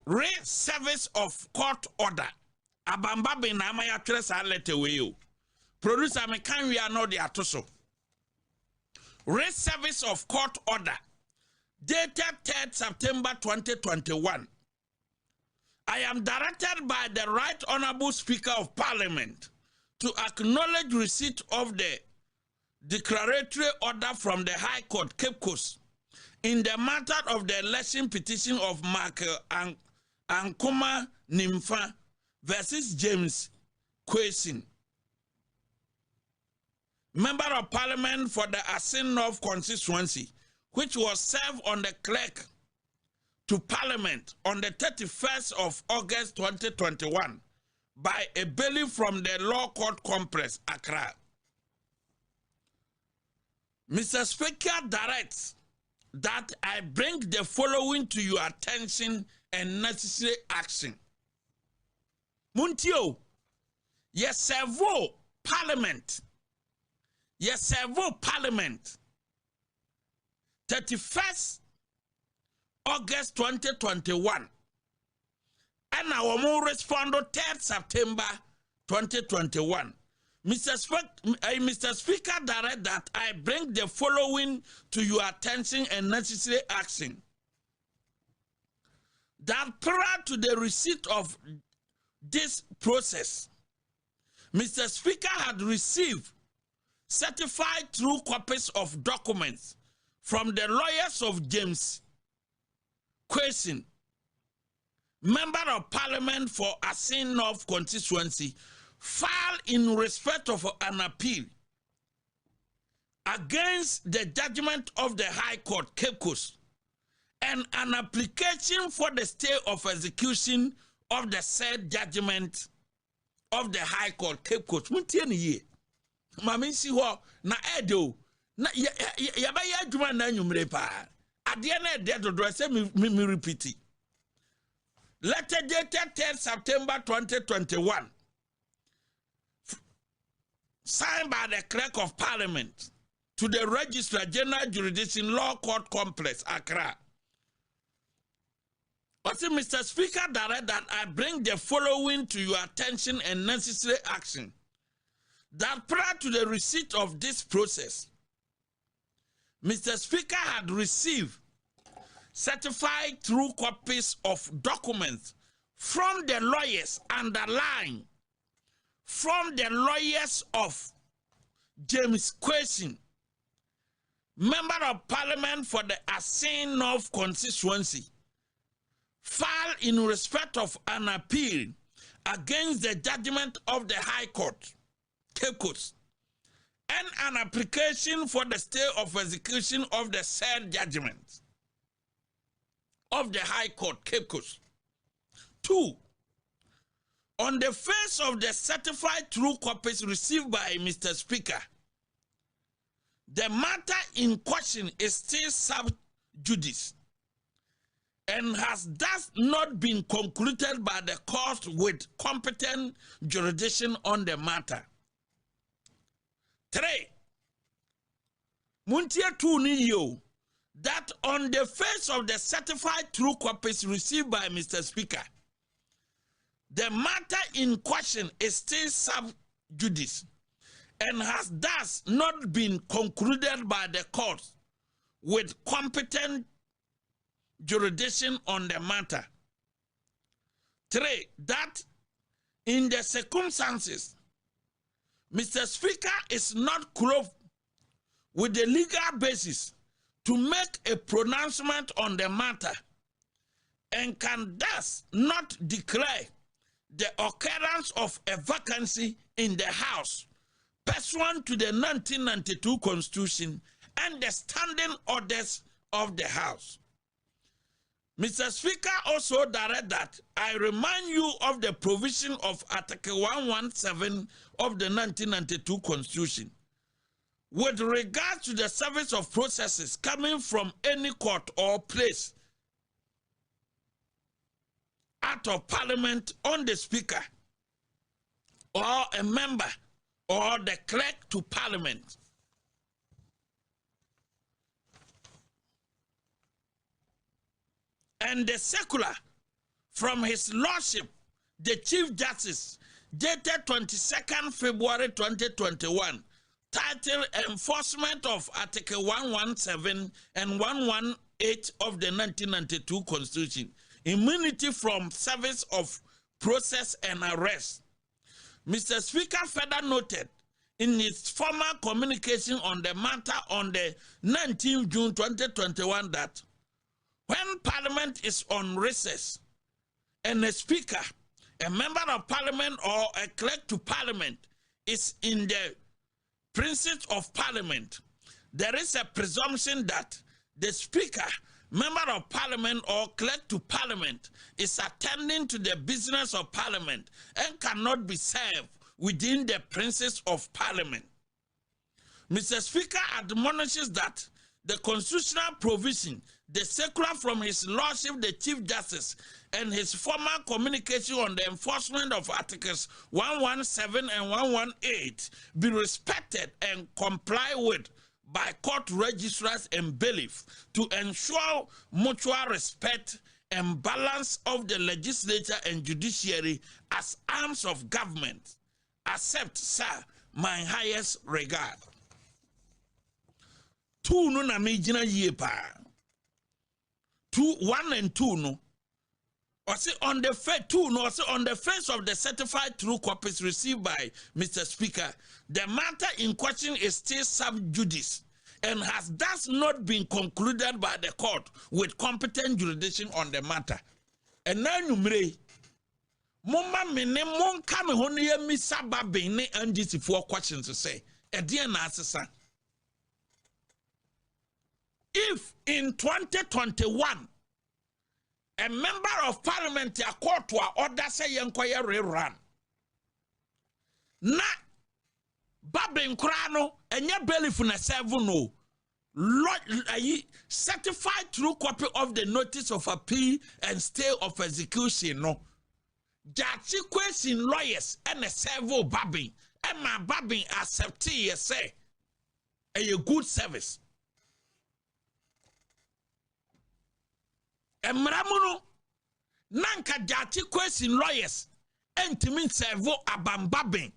Re-service of court order. Abamba Benama ya tres a letter way. Producer me can we are not the atoso. Re-service of court order. Dated 3rd September 2021. I am directed by the Right Honorable Speaker of Parliament to acknowledge receipt of the declaratory order from the High Court, Cape Coast, in the matter of the election petition of Michael Ankuma Nimfa versus James Kwesi, Member of Parliament for the Asin North constituency, which was served on the clerk to Parliament on the 31st of August 2021 by a bailiff from the Law Court Complex, Accra. Mr. Speaker directs that I bring the following to your attention and necessary action. Muntio, yes, servo Parliament. Yes, servo Parliament. 31st August 2021. And our more respond 3rd September 2021. Mr. Speaker direct that I bring the following to your attention and necessary action. That prior to the receipt of this process, Mr. Speaker had received certified true copies of documents from the lawyers of James Kwesi, Member of Parliament for Asin North constituency, filed in respect of an appeal against the judgment of the High Court, Cape Coast, and an application for the stay of execution of the said judgment of the High Court, Cape Coast. Muntieni ye, mami si ho na edo na yabaya juma na nyumre pa. Adiye na edo do se mi repeat it. Letter dated 10 September 2021, signed by the Clerk of Parliament to the Registrar General Jurisdiction Law Court Complex, Accra. Also, Mr. Speaker, direct that I bring the following to your attention and necessary action. That prior to the receipt of this process, Mr. Speaker had received certified true copies of documents from the lawyers underlying from the lawyers of James Kwesi, Member of Parliament for the Asin North constituency, filed in respect of an appeal against the judgment of the High Court, Cape Coast, and an application for the stay of execution of the said judgment of the High Court, Cape Coast. 2. On the face of the certified true copies received by Mr. Speaker, the matter in question is still sub judice and has thus not been concluded by the court with competent jurisdiction on the matter. 3. Muntia 2 niyo, that on the face of the certified true copies received by Mr. Speaker, the matter in question is still sub judice and has thus not been concluded by the court with competent jurisdiction on the matter. 3. That in the circumstances, Mr. Speaker is not clothed with the legal basis to make a pronouncement on the matter and can thus not declare the occurrence of a vacancy in the House pursuant to the 1992 Constitution and the standing orders of the House. Mr. Speaker also directed that I remind you of the provision of Article 117 of the 1992 Constitution with regard to the service of processes coming from any court or place out of Parliament on the Speaker or a member or the clerk to Parliament. And the circular from His Lordship, the Chief Justice, dated 22nd February 2021, titled Enforcement of Article 117 and 118 of the 1992 Constitution, Immunity from Service of Process and Arrest. Mr. Speaker further noted in his former communication on the matter on the 19th June 2021 that when Parliament is on recess and a Speaker, a Member of Parliament or a clerk to Parliament is in the premises of Parliament, there is a presumption that the Speaker, Member of Parliament or clerk to Parliament is attending to the business of Parliament and cannot be served within the premises of Parliament. Mr. Speaker admonishes that the constitutional provision, the circular from His Lordship the Chief Justice, and his former communication on the enforcement of Articles 117 and 118 be respected and complied with by court registrars and bailiffs to ensure mutual respect and balance of the legislature and judiciary as arms of government. Accept, sir, my highest regard. Two no na mejina ye pa. 1 and 2 no. Or say on the face 2 no, or say on the face of the certified true copies received by Mr. Speaker, the matter in question is still sub judice and has thus not been concluded by the court with competent jurisdiction on the matter. And now numere Mumma mene mon kame hono ye misa ba bene NDC for questions to say. Edian asesa. If in 2021 a member of parliament ya court to order say yenkoye rerun na babin krano enye bailiff na 7 no certified true copy of the notice of appeal and stay of execution no Jachi question lawyers and a servo babin and my babin accept say a good service. Emramuno nanka Jachi question lawyers and to mean servo abambabin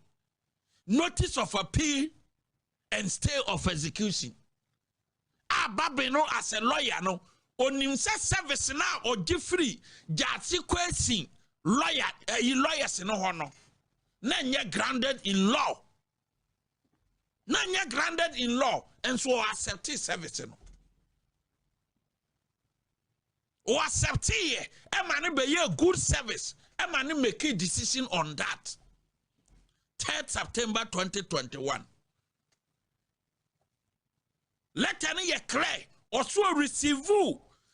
notice of appeal and stay of execution. Babin no as a lawyer no onim service now or free Jachi question lawyers no hono nanya grounded in law and so accept service no o accept e man be a good service e man make a decision on that 3rd September 2021 let any clear also receive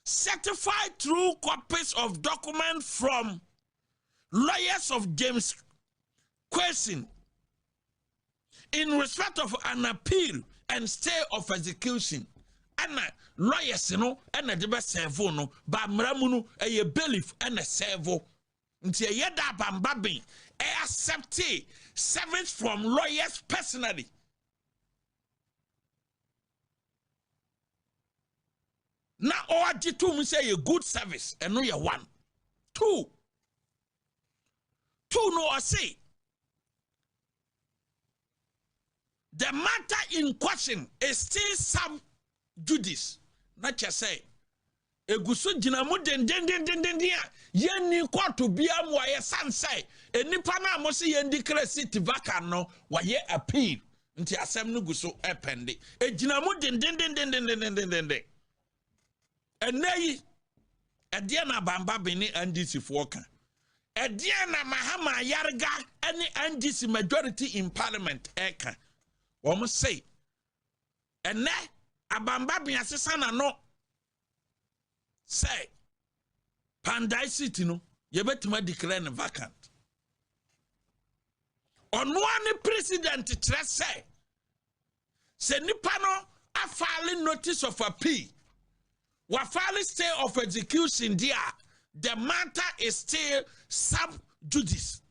certified true copies of documents from lawyers of James Question in respect of an appeal and stay of execution. And lawyers, and the best servo no, but Mramunu, a bailiff and a servo. Until yeda bambabi, accept service from lawyers personally. Now, all the two say a good service, and no, you 1. 2 no, I say the matter in question is still sub judice. Not just say a gusu jinamu den yen court to be a moye san say a nipana mosi yen declare city vacan no wa ye appeal until asem no gusu epende a jinamu den and nay a diana bamba bini NDC for Prez.Mahama yarga any NDC majority in parliament eka womo say ene abamba bi asesana no say Pandai City no yebetima declare vacant ono ani president tre say nipa no a filing notice of appeal wa filing stay of execution there. The matter is still sub judice.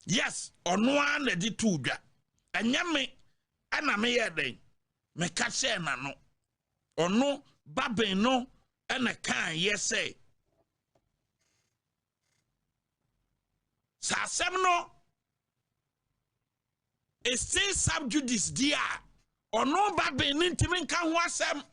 Yes, on one the two ja. And yame ana me yede me kache na no. Ono babe no and a can yes say Sasemno is still subjudice dear or no bad being intimate can wasem